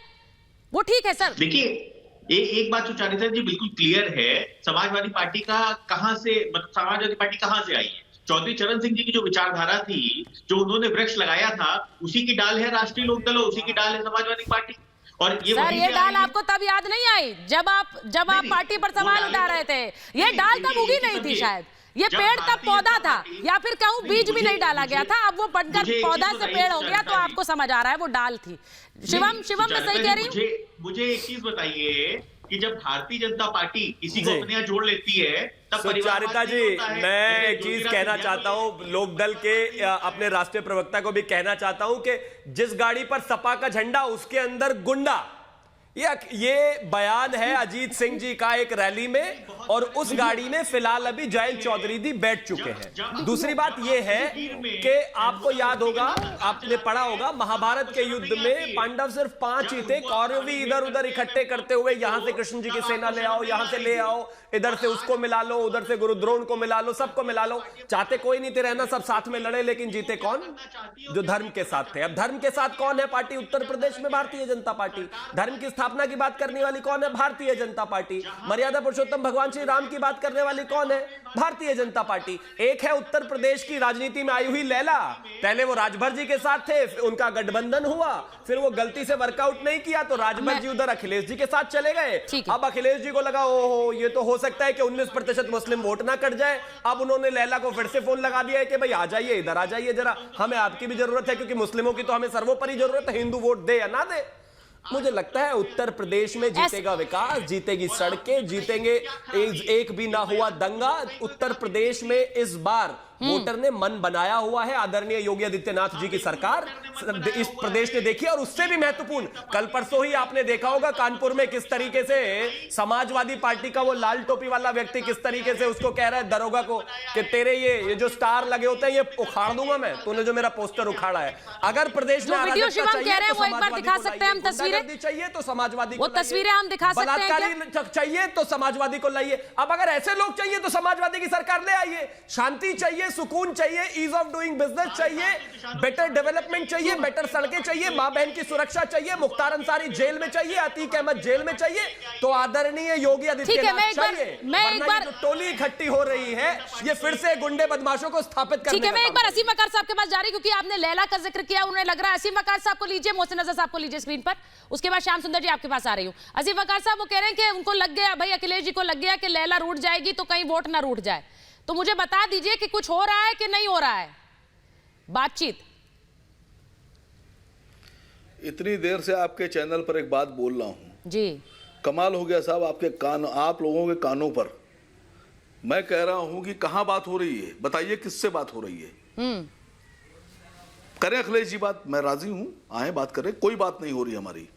वो ठीक है सर? देखिए एक बात सुचारिता जी बिल्कुल क्लियर है, समाजवादी पार्टी का कहां से, समाजवादी पार्टी कहां से आई है? चौधरी चरण सिंह जी की जो विचारधारा थी, जो उन्होंने वृक्ष लगाया था, उसी की डाल है राष्ट्रीय लोकदल, उसी की डाल है समाजवादी पार्टी। और ये डाल आपको तब याद नहीं आई जब आप पार्टी पर सवाल उठा रहे थे? ये डाल तब उगी नहीं थी शायद, ये पेड़ तब पौधा था, या फिर कहूं बीज भी नहीं डाला गया था, अब वो बनकर पौधा से पेड़ हो गया, तो आपको समझ आ रहा है वो डाल थी। शिवम मैं सही कह रही हूँ? मुझे एक चीज बताइए कि जब भारतीय जनता पार्टी किसी को अपने यहाँ जोड़ लेती है तब सुचारिता जी, मैं एक चीज कहना चाहता हूं, लोकदल के अपने राष्ट्रीय प्रवक्ता को भी कहना चाहता हूं कि जिस गाड़ी पर सपा का झंडा उसके अंदर गुंडा, ये बयान है अजीत सिंह जी का एक रैली में, और उस गाड़ी में फिलहाल अभी जयंत चौधरी जी बैठ चुके हैं। दूसरी बात यह है कि आपको याद होगा, आपने पढ़ा होगा, महाभारत के युद्ध में पांडव सिर्फ 5 ही थे, कौरव भी इधर उधर इकट्ठे करते हुए यहां से कृष्ण जी की सेना ले आओ, यहां से ले आओ, इधर से उसको मिला लो, उधर से गुरु द्रोण को मिला लो, सबको मिला लो, चाहते कोई नहीं थे रहना, सब साथ में लड़े, लेकिन जीते कौन? जो धर्म के साथ थे। अब धर्म के साथ कौन है पार्टी? उत्तर प्रदेश में भारतीय जनता पार्टी। धर्म की स्थापना की बात करने वाली कौन है? भारतीय जनता पार्टी। मर्यादा पुरुषोत्तम भगवान श्री राम की बात करने वाली कौन है? भारतीय जनता पार्टी। एक है उत्तर प्रदेश की राजनीति में आई हुई लैला, पहले वो राजभर जी के साथ थे, उनका गठबंधन हुआ, फिर वो गलती से वर्कआउट नहीं किया तो राजभर जी उधर अखिलेश जी के साथ चले गए। अब अखिलेश जी को लगा ओहो ये तो हो सकता है कि 19% मुस्लिम वोट ना कट जाए, अब उन्होंने लैला को फिर से फोन लगा दिया है कि भाई आ जाइए, इधर आ जाइए जरा, हमें आपकी भी जरूरत है, क्योंकि मुस्लिमों की तो हमें सर्वोपरि जरूरत है, हिंदू वोट दे या ना दे। मुझे लगता है उत्तर प्रदेश में जीतेगा विकास, जीतेगी सड़कें, जीतेंगे, एक भी ना हुआ दंगा। उत्तर प्रदेश में इस बार वोटर ने मन बनाया हुआ है। आदरणीय योगी आदित्यनाथ जी की सरकार इस प्रदेश ने देखी, और उससे भी महत्वपूर्ण कल परसों ही आपने देखा होगा कानपुर में किस तरीके से समाजवादी पार्टी का वो लाल टोपी वाला व्यक्ति किस तरीके से उसको कह रहा है दरोगा को कि तेरे ये जो स्टार लगे होते हैं ये उखाड़ दूंगा मैं, तूने जो मेरा पोस्टर उखाड़ा है। अगर प्रदेश में वीडियो शिवम कह रहे हैं वो एक बार दिखा सकते हैं हम तस्वीरें? चाहिए तो समाजवादी वो तस्वीरें हम दिखा सकते हैं? बलात्कारी चाहिए तो समाजवादी को लाइए। अब अगर ऐसे लोग चाहिए तो समाजवादी की सरकार ले आइए। शांति चाहिए, सुकून चाहिए, ईज ऑफ डूइंग बिजनेस चाहिए, बेटर डेवलपमेंट चाहिए, बेटर सड़कें चाहिए, मां बहन की सुरक्षा चाहिए, मुख्तार अंसारी जेल में चाहिए, अतीक अहमद जेल में चाहिए, तो आदरणीय योगी आदित्यनाथ चाहिए। मैं एक बार जो टोली इकट्ठी हो रही है ये फिर से गुंडे बदमाशों को स्थापित करने। ठीक है, मैं एक बार असीम वकार साहब के पास जा रही, क्योंकि आपने लैला का जिक्र किया, उन्हें लग रहा है। असीम वकार साहब को लीजिए, मोहसिन नजर साहब को लीजिए स्क्रीन पर, उसके बाद श्याम सुंदर जी आपके पास आ रही हूं। असीम वकार साहब वो कह रहे हैं कि उनको लग गया, भाई अखिलेश जी को लग गया कि लैला रूठ जाएगी तो कहीं वोट ना रूठ जाए, तो मुझे बता दीजिए कि कुछ हो रहा है कि नहीं हो रहा है बातचीत? इतनी देर से आपके चैनल पर एक बात बोल रहा हूं जी, कमाल हो गया साहब, आपके कान, आप लोगों के कानों पर। मैं कह रहा हूं कि कहां बात हो रही है, बताइए किससे बात हो रही है? करें अखिलेश जी बात, मैं राजी हूं, आए बात करें, कोई बात नहीं हो रही हमारी।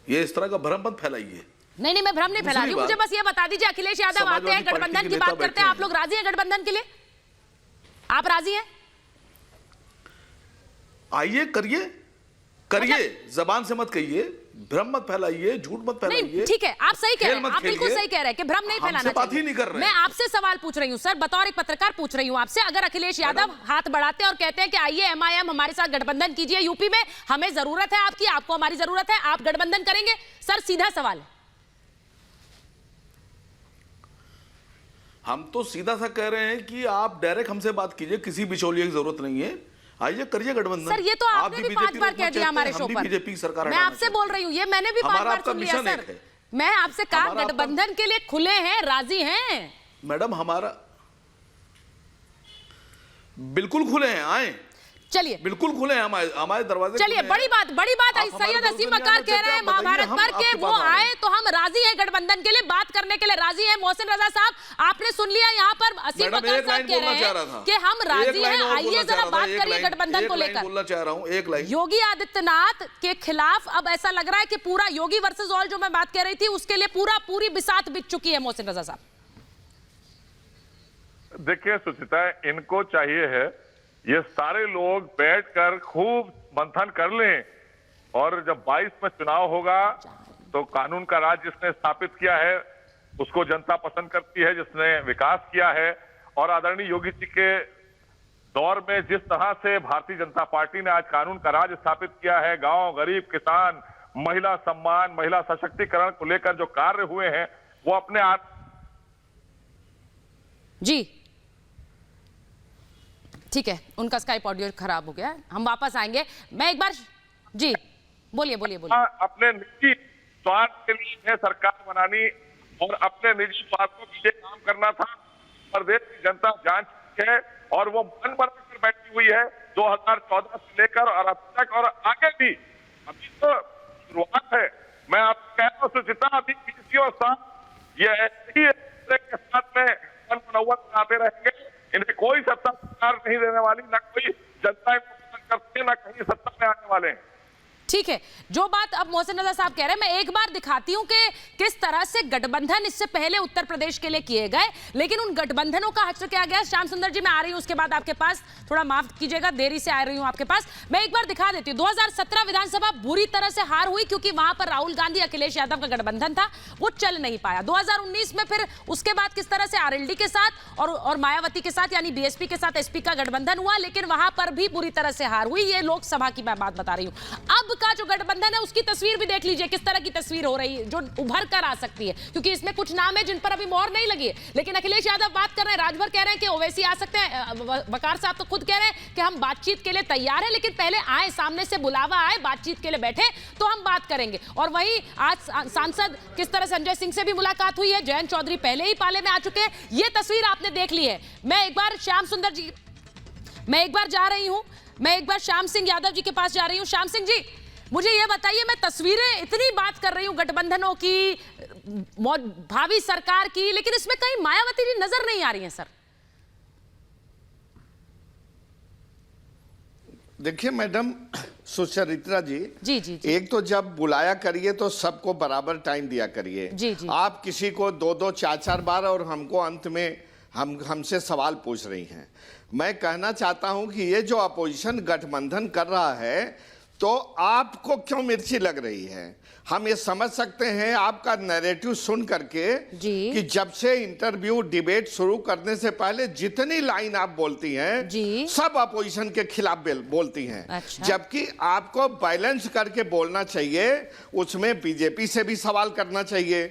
ये इस तरह का भ्रम मत फैलाइए। नहीं, मैं भ्रम नहीं फैला रही हूं, मुझे बस ये बता दीजिए, अखिलेश यादव आते हैं, गठबंधन की बात करते हैं, आप लोग राजी हैं गठबंधन के लिए? आप राजी हैं? आइए, करिए, जबान से मत कहिए, भ्रम मत फैलाइए, झूठ मत फैलाइए। नहीं ठीक है, आप सही कह रहे हैं, आप बिल्कुल सही कह रहे हैं कि भ्रम नहीं फैलाना बात ही नहीं कर रहे। मैं आपसे सवाल पूछ रही हूं सर, बतौर एक पत्रकार पूछ रही हूं आपसे, अगर अखिलेश यादव हाथ बढ़ाते हैं और कहते हैं कि आइए MIM हमारे साथ गठबंधन कीजिए यूपी में, हमें जरूरत है आपकी, आपको हमारी जरूरत है, आप गठबंधन करेंगे? सर सीधा सवाल है। हम तो सीधा सा कह रहे हैं कि आप डायरेक्ट हमसे बात कीजिए, किसी बिचौलिए की जरूरत नहीं है, आइए करिए गठबंधन। सर ये तो आपने भी 5 बार कह दिया हमारे शो पर, बीजेपी सरकार, मैं आपसे बोल रही हूँ, ये मैंने भी 5 बार सुन लिया सर। मैं आपसे कहा गठबंधन के लिए खुले हैं, राजी हैं? मैडम हमारा बिल्कुल खुले हैं, आए, चलिए बिल्कुल खुले हैं, हमारे दरवाजे। चलिए बड़ी बात सैयद असीम वकार कह रहे हैं महाभारत पर के वो आए तो हम राजी हैं गठबंधन के लिए, बात करने के लिए राजी हैं। मोहसिन रजा साहब आपने सुन लिया, यहाँ पर असीम वकार साहब कह रहे हैं कि हम राजी हैं, आइए जरा बात करिए गठबंधन को लेकर। बोलना चाह रहा हूँ एक लाइन। योगी आदित्यनाथ के खिलाफ अब ऐसा लग रहा है कि पूरा योगी वर्सेस ऑल जो मैं बात कह रही थी उसके लिए पूरी बिसात बिक चुकी है। मोहसिन रजा साहब देखिए सुचिता, इनको चाहिए है ये सारे लोग बैठकर खूब मंथन कर लें, और जब 22 में चुनाव होगा तो कानून का राज जिसने स्थापित किया है उसको जनता पसंद करती है, जिसने विकास किया है। और आदरणीय योगी जी के दौर में जिस तरह से भारतीय जनता पार्टी ने आज कानून का राज स्थापित किया है, गांव, गरीब, किसान, महिला सम्मान, महिला सशक्तिकरण को लेकर जो कार्य हुए हैं वो अपने आप। जी ठीक है, उनका स्काइप ऑडियो खराब हो गया, हम वापस आएंगे। मैं एक बार जी बोलिए। अपने निजी स्वार्थ के लिए सरकार बनानी और अपने निजी स्वार्थों के लिए काम करना था। प्रदेश की जनता जान चुकी है और वो मन बनाकर बैठी हुई है 2014 से लेकर और अब तक, और आगे भी। अभी तो शुरुआत है। मैं आपको कह रहा हूँ सुचिता, अभी पीसी और साथ ये के साथ में मन मनौवत बनाते रहेंगे। इन्हें कोई सत्ता सरकार नहीं देने वाली, न कोई जनता इनको पसंद करती है, न कहीं सत्ता में आने वाले हैं। ठीक है, जो बात अब मोहसिन रजा साहब कह रहे हैं मैं एक बार दिखाती हूं कि किस तरह से गठबंधन इससे पहले उत्तर प्रदेश के लिए किए गए, लेकिन उन गठबंधनों का हश्र किया गया। श्याम सुंदर जी मैं आ रही हूं उसके बाद आपके पास, थोड़ा माफ कीजिएगा देरी से आ रही हूं आपके पास। मैं एक बार दिखा देती हूं, 2017 विधानसभा बुरी तरह से हार हुई क्योंकि वहां पर राहुल गांधी अखिलेश यादव का गठबंधन था, वो चल नहीं पाया। 2019 में फिर उसके बाद किस तरह से आरएलडी के साथ और मायावती के साथ यानी बीएसपी के साथ एसपी का गठबंधन हुआ, लेकिन वहां पर भी बुरी तरह से हार हुई। ये लोकसभा की मैं बात बता रही हूं। अब का जो गठबंधन है उसकी तस्वीर भी देख लीजिए, किस तरह की तस्वीर हो रही है जो उभर कर आ सकती है, क्योंकि इसमें कुछ नाम है जिन पर अभी मोहर नहीं लगी है। लेकिन अखिलेश यादव बात कर रहे हैं, राजभर कह रहे हैं कि ओवैसी आ सकते हैं, वकार साहब तो खुद कह रहे हैं कि हम बातचीत के लिए तैयार हैं, लेकिन पहले आए, सामने से बुलावा आए, बातचीत के लिए बैठे तो हम बात करेंगे। और वहीं आज सांसद किस तरह संजय सिंह से भी मुलाकात हुई है, जयंत चौधरी पहले ही पाले में आ चुके हैं, ये तस्वीर आपने देख ली है। मैं एक बार श्याम सुंदर जी, मैं एक बार जा रही हूं, मैं एक बार श्याम सिंह यादव जी के पास जा रही हूं। श्याम सिंह जी मुझे ये बताइए, मैं तस्वीरें इतनी बात कर रही हूं गठबंधनों की, भावी सरकार की, लेकिन इसमें कहीं मायावती जी नजर नहीं आ रही हैं सर। देखिए मैडम सुचरित्रा जी, जी एक तो जब बुलाया करिए तो सबको बराबर टाइम दिया करिए। जी। आप किसी को 2-2, 4-4 बार और हमको अंत में हमसे सवाल पूछ रही हैं। मैं कहना चाहता हूं कि ये जो अपोजिशन गठबंधन कर रहा है तो आपको क्यों मिर्ची लग रही है। हम ये समझ सकते हैं आपका नैरेटिव सुन करके कि जब से इंटरव्यू डिबेट शुरू करने से पहले जितनी लाइन आप बोलती हैं सब अपोजिशन के खिलाफ बोलती हैं। अच्छा। जबकि आपको बैलेंस करके बोलना चाहिए, उसमें बीजेपी से भी सवाल करना चाहिए।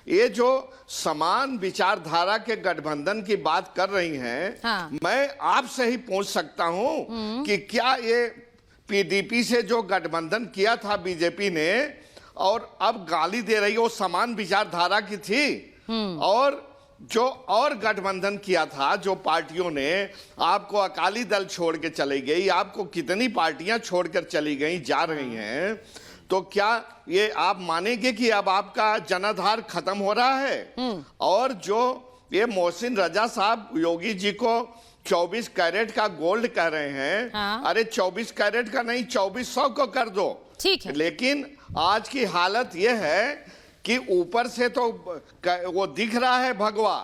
ये जो समान विचारधारा के गठबंधन की बात कर रही हैं, हाँ। मैं आपसे ही पूछ सकता हूं कि क्या ये पीडीपी से जो गठबंधन किया था बीजेपी ने और अब गाली दे रही वो समान विचारधारा की थी, और जो और गठबंधन किया था जो पार्टियों ने, आपको अकाली दल छोड़ के चली गई, आपको कितनी पार्टियां छोड़कर चली गई जा रही हैं, तो क्या ये आप मानेंगे कि अब आपका जनाधार खत्म हो रहा है। और जो ये मोहसिन रजा साहब योगी जी को 24 कैरेट का गोल्ड कह रहे हैं, हाँ। अरे 24 कैरेट का नहीं 2400 को कर दो, ठीक है। लेकिन आज की हालत यह है कि ऊपर से तो वो दिख रहा है भगवा,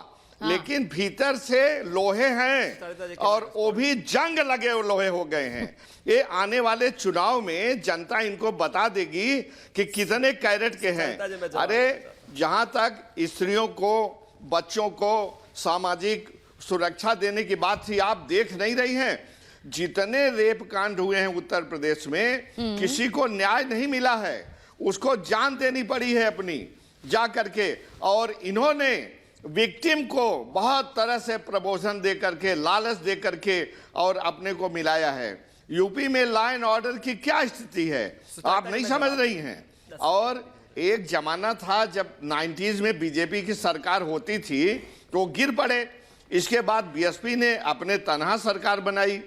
लेकिन भीतर से लोहे हैं और वो भी जंग लगे हुए लोहे हो गए हैं। ये आने वाले चुनाव में जनता इनको बता देगी कि कितने कैरेट के हैं। अरे जहां तक स्त्रियों को, बच्चों को सामाजिक सुरक्षा देने की बात थी, आप देख नहीं रही हैं जितने रेप कांड हुए हैं उत्तर प्रदेश में, किसी को न्याय नहीं मिला है, उसको जान देनी पड़ी है अपनी जा करके। और इन्होंने विक्टिम को बहुत तरह से प्रमोशन दे करके, लालच दे करके और अपने को मिलाया है। यूपी में लॉ एंड ऑर्डर की क्या स्थिति है आप नहीं समझ रही हैं। और एक जमाना था जब 90s में बीजेपी की सरकार होती थी तो गिर पड़े। इसके बाद बीएसपी ने अपने तनहा सरकार बनाई,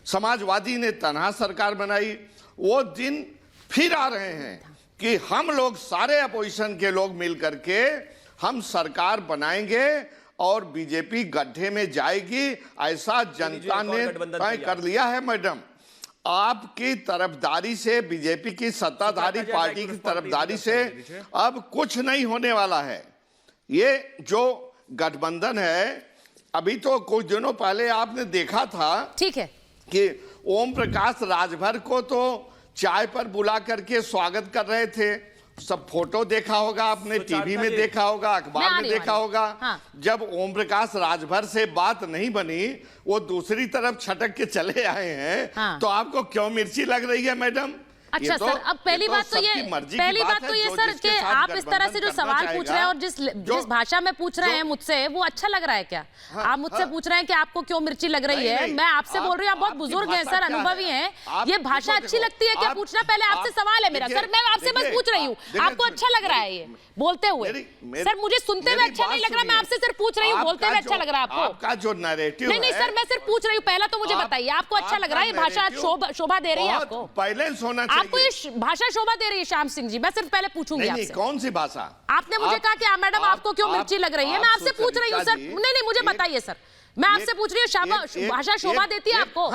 समाजवादी ने तनहा सरकार बनाई। वो दिन फिर आ रहे हैं कि हम लोग सारे अपोजिशन के लोग मिल करके हम सरकार बनाएंगे और बीजेपी गड्ढे में जाएगी, ऐसा जनता ने तय कर लिया है। मैडम, आपकी तरफदारी से, बीजेपी की सत्ताधारी पार्टी की तरफदारी से अब कुछ नहीं होने वाला है। ये जो गठबंधन है, अभी तो कुछ दिनों पहले आपने देखा था, ठीक है, कि ओम प्रकाश राजभर को तो चाय पर बुला करके स्वागत कर रहे थे। सब फोटो देखा होगा आपने, टीवी में देखा होगा, अखबार में देखा होगा। हाँ। जब ओम प्रकाश राजभर से बात नहीं बनी, वो दूसरी तरफ छटक के चले आए हैं। हाँ। तो आपको क्यों मिर्ची लग रही है मैडम? अच्छा सर, अब पहली बात तो ये सर कि आप इस तरह से जो सवाल पूछ रहे हैं और जिस भाषा में पूछ रहे हैं मुझसे, वो अच्छा लग रहा है क्या? आप मुझसे पूछ रहे हैं कि आपको क्यों मिर्ची लग रही है। मैं आपसे बोल रही हूँ, आप बहुत बुजुर्ग हैं सर, अनुभवी हैं, ये भाषा अच्छी लगती है क्या पूछना? पहले आपसे सवाल है मेरा सर, मैं आपसे बस पूछ रही हूँ, आपको अच्छा लग रहा है ये बोलते हुए? सर मुझे सुनते हुए अच्छा नहीं लग रहा, मैं आपसे सिर्फ पूछ रही हूँ, बोलते हुए अच्छा लग रहा है आपको? आपका जो नैरेटिव नहीं सर, मैं सिर्फ पूछ रही हूँ, पहला तो मुझे बताइए आपको अच्छा लग रहा है ये भाषा? शोभा दे रही है आपको? बैलेंस होना चाहिए। आपको ये भाषा शोभा दे रही है श्याम सिंह जी? मैं सिर्फ पहले पूछूंगी आपसे, कौन सी भाषा? आपने मुझे कहा कि मैडम आपको क्यों मिर्ची लग रही है, मैं आपसे पूछ रही हूँ सर। नहीं मुझे बताइए सर, मैं आपसे पूछ रही हूँ, भाषा शोभा देती है आपको?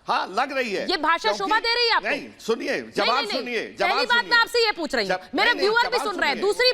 हाँ लग रही है। ये भाषा शोभा दे रही है आपको? नहीं, सुनिए, जवाब सुनिए। पहली बात मैं आपसे ये पूछ रही हूँ, मेरे व्यूअर भी सुन रहे हैं। दूसरी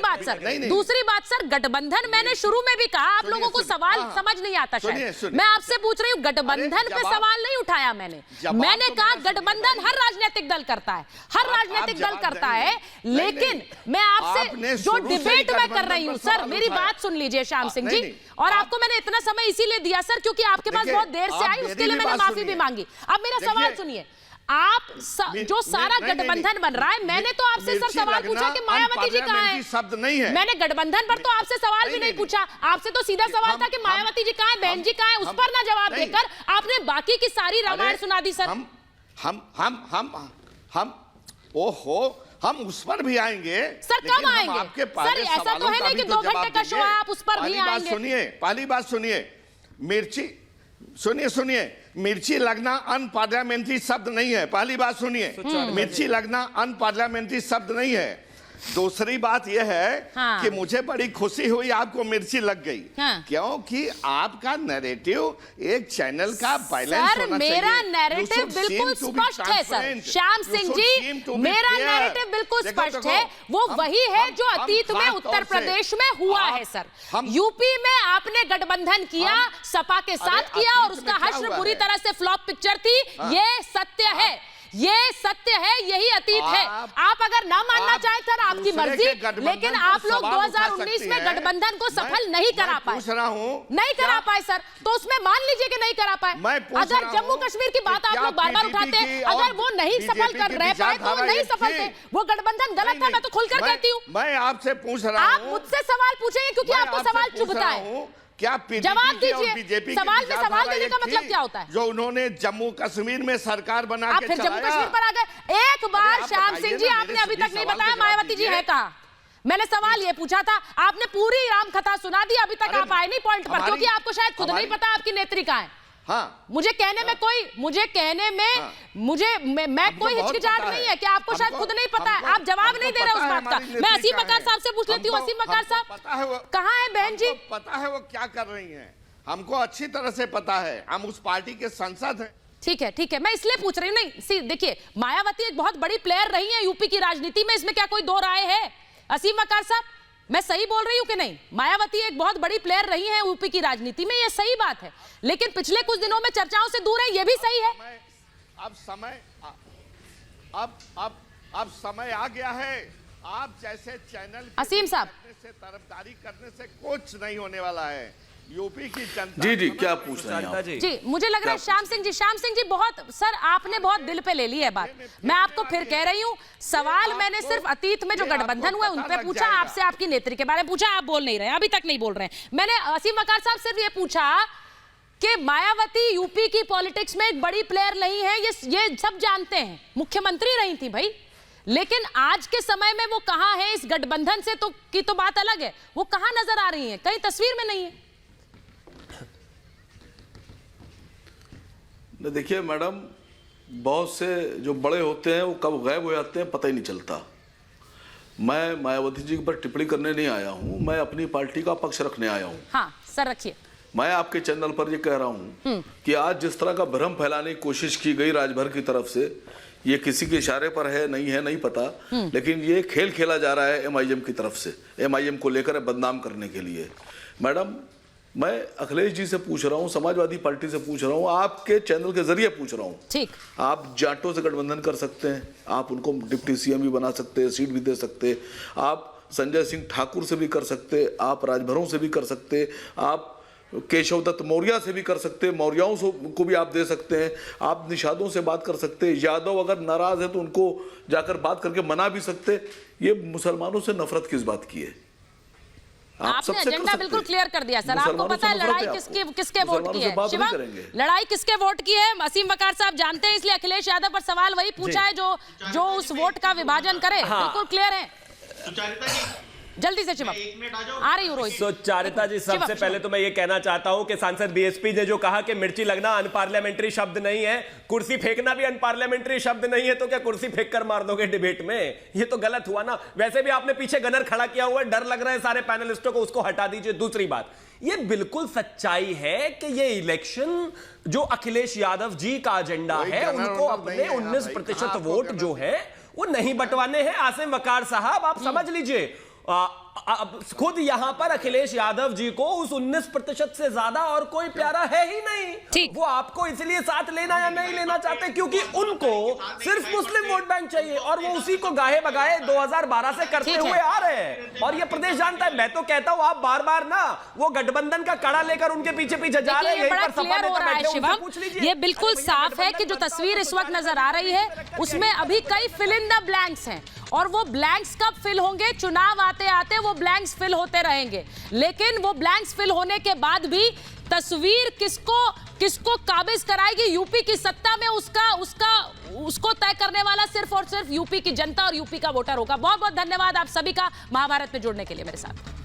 बात सर, गठबंधन, मैंने शुरू में भी कहा आप लोगों को सवाल समझ नहीं आता शायद। मैं आपसे पूछ रही हूँ, गठबंधन पे सवाल नहीं उठाया मैंने कहा गठबंधन हर राजनीतिक दल करता है, हर राजनीतिक दल करता है, लेकिन मैं आपसे जो डिबेट मैं कर रही हूँ सर, मेरी बात सुन लीजिए श्याम सिंह जी, और आपको मैंने इतना समय इसीलिए दिया सर क्योंकि आपके पास बहुत देर से आई, उसके लिए मैंने माफी भी मांगी। अब मेरा सवाल सुनिए, आप जो सारा गठबंधन बन रहा है, मैंने तो आपसे सर सवाल पूछा कि मायावती जी कहाँ हैं? शब्द नहीं है। मैंने गठबंधन पर तो आपसे सवाल भी नहीं पूछा, आपसे तो सीधा सवाल था कि मायावती जी कहाँ हैं, बहन जी कहाँ हैं, उस पर ना जवाब देकर आपने बाकी की सारी रामायण सुना दी सर। हम उस पर भी आएंगे सर। कब आएंगे सर? ऐसा तो है नहीं कि 2 घंटे का शो है, आप उस पर भी आएंगे। पहली बात सुनिए, मिर्ची सुनिए, मिर्ची लगना अनपार्लियामेंट्री शब्द नहीं है। पहली बात सुनिए, मिर्ची लगना अनपार्लियामेंट्री शब्द नहीं है। दूसरी बात यह है कि मुझे बड़ी खुशी हुई आपको मिर्ची लग गई, क्योंकि आपका नैरेटिव एक चैनल का बैलेंस होना चाहिए। मेरा नैरेटिव बिल्कुल स्पष्ट है सर श्याम सिंह जी, मेरा नैरेटिव बिल्कुल स्पष्ट है। वो वही है जो अतीत में उत्तर प्रदेश में हुआ है सर। यूपी में आपने गठबंधन किया, सपा के साथ किया और उसका हश्र बुरी तरह से फ्लॉप पिक्चर थी। ये सत्य है, ये सत्य है, यही अतीत है। आप अगर ना मानना चाहें सर आपकी मर्जी, लेकिन आप लोग 2019 में गठबंधन को सफल नहीं करा पाए, नहीं करा पाए सर, तो उसमें मान लीजिए कि नहीं करा पाए। अगर जम्मू कश्मीर की बात आप लोग बार बार उठाते हैं, अगर वो नहीं सफल कर रहे पाए तो वो नहीं सफल थे, वो गठबंधन गलत था, मैं तो खुलकर कहती हूँ। मैं आपसे पूछ रहा हूँ, आप मुझसे सवाल पूछेंगे क्योंकि आपको सवाल चुभता है। क्या जवाब दीजिए, सवाल में सवाल देने का मतलब क्या होता है? जो उन्होंने जम्मू कश्मीर में सरकार बना के फिर जम्मू कश्मीर पर आ गए। एक बार श्याम सिंह जी आपने अभी तक नहीं बताया मायावती जी है कहाँ? मैंने सवाल ये पूछा था, आपने पूरी राम कथा सुना दी, अभी तक आप आए नहीं पॉइंट पर, क्योंकि आपको शायद खुद नहीं पता आपकी नेत्री कहाँ है। मुझे कहने में मैं कोई हिचकिचाहट नहीं है कि आपको शायद खुद नहीं पता है, आप जवाब नहीं दे रहे उस बात का। मैं असीम मकार साहब से पूछ लेती हूँ, असीम मकार साहब कहाँ है बहन जी? पता है वो क्या कर रही हैं, हमको अच्छी तरह से पता है, हम उस पार्टी के सांसद हैं। ठीक है, मैं इसलिए पूछ रही हूँ। नहीं देखिए, मायावती एक बहुत बड़ी प्लेयर रही है यूपी की राजनीति में, इसमें क्या कोई दो राय है? असीम मकार साहब, मैं सही बोल रही हूं कि नहीं? मायावती एक बहुत बड़ी प्लेयर रही है यूपी की राजनीति में, ये सही बात है, लेकिन पिछले कुछ दिनों में चर्चाओं से दूर है, ये भी सही है। अब समय आ गया है। आप जैसे चैनल असीम साहब से तरफदारी करने से कुछ नहीं होने वाला है। यूपी की जनता जी क्या पूछ रहे हैं आप? जी मुझे लग रहा है श्याम सिंह जी बहुत सर आपने बहुत दिल पे ले ली है बात। मैं आपको फिर कह रही हूं, सवाल मैंने सिर्फ अतीत में जो गठबंधन हुआ उन पे पूछा, आपसे आपकी नेत्री के बारे में पूछा, आप बोल नहीं रहे, अभी तक नहीं बोल रहे हैं। मैंने असीम वकार साहब सिर्फ ये पूछा कि मायावती यूपी की पॉलिटिक्स में एक बड़ी प्लेयर नहीं है, ये सब जानते हैं, मुख्यमंत्री रही थी भाई, लेकिन आज के समय में वो कहां है इस गठबंधन से की तो बात अलग है, वो कहां नजर आ रही है, कहीं तस्वीर में नहीं है। देखिए मैडम, बहुत से जो बड़े होते हैं वो कब गायब हो जाते हैं पता ही नहीं चलता। मैं मायावती जी पर टिप्पणी करने नहीं आया हूं, मैं अपनी पार्टी का पक्ष रखने आया हूं। हाँ सर रखिए। मैं आपके चैनल पर ये कह रहा हूं कि आज जिस तरह का भ्रम फैलाने की कोशिश की गई राजभर की तरफ से, ये किसी के इशारे पर है नहीं पता, लेकिन ये खेल खेला जा रहा है MIM की तरफ से, MIM को लेकर बदनाम करने के लिए। मैडम मैं अखिलेश जी से पूछ रहा हूं, समाजवादी पार्टी से पूछ रहा हूं, आपके चैनल के जरिए पूछ रहा हूं, ठीक, आप जाटों से गठबंधन कर सकते हैं, आप उनको डिप्टी CM भी बना सकते हैं, सीट भी दे सकते हैं, आप संजय सिंह ठाकुर से भी कर सकते, आप राजभरों से भी कर सकते, आप केशव दत्त मौर्य से भी कर सकते, मौर्याओं को भी आप दे सकते हैं, आप निषादों से बात कर सकते, यादव अगर नाराज है तो उनको जाकर बात करके मना भी सकते। ये मुसलमानों से नफरत किस बात की है? आपने एजेंडा बिल्कुल क्लियर कर दिया सर, आपको पता है लड़ाई किसके वोट की है, शिवम लड़ाई किसके वोट की है, असीम वकार साहब जानते हैं, इसलिए अखिलेश यादव पर सवाल वही पूछा है जो उस वोट का विभाजन करे। बिल्कुल क्लियर है। जल्दी से चिमक आ रही हूं रोहित। सुचारिता जी, सबसे पहले तो मैं ये कहना चाहता हूं कि सांसद BSP ने जो कहा कि मिर्ची लगना अनपार्लियामेंट्री शब्द नहीं है, कुर्सी फेंकना भी अनपार्लियामेंट्री शब्द नहीं है, तो क्या कुर्सी फेंक कर मार दोगे डिबेट में? ये तो गलत हुआ ना। वैसे भी आपने पीछे गनर खड़ा किया हुआ है, डर लग रहा है सारे पैनलिस्टों को, उसको हटा दीजिए। दूसरी बात, ये बिल्कुल सच्चाई है कि ये इलेक्शन जो अखिलेश यादव जी का एजेंडा है, उनको अपने 19% वोट जो है वो नहीं बंटवाने हैं। आसिम वकार साहब आप समझ लीजिए, खुद यहां पर अखिलेश यादव जी को उस 19% से ज्यादा और कोई प्यारा है ही नहीं। वो आपको इसलिए साथ लेना या नहीं लेना चाहते क्योंकि उनको सिर्फ मुस्लिम वोट बैंक चाहिए, और वो उसी को गाहे बगाए 2012 से करते हुए आ रहे हैं, और ये प्रदेश जानता है। मैं तो कहता हूं आप बार बार ना वो गठबंधन का कड़ा लेकर उनके पीछे पीछे जा रहे हैं। ये बिल्कुल साफ है कि जो तस्वीर इस वक्त नजर आ रही है उसमें अभी कई फिल इन द ब्लैंक्स हैं, और वो ब्लैंक्स कब फिल होंगे? चुनाव आते आते वो ब्लैंक्स फिल होते रहेंगे, लेकिन वो ब्लैंक्स फिल होने के बाद भी तस्वीर किसको काबिज कराएगी यूपी की सत्ता में, उसको तय करने वाला सिर्फ और सिर्फ यूपी की जनता और यूपी का वोटर होगा। बहुत बहुत धन्यवाद आप सभी का महाभारत में जुड़ने के लिए मेरे साथ।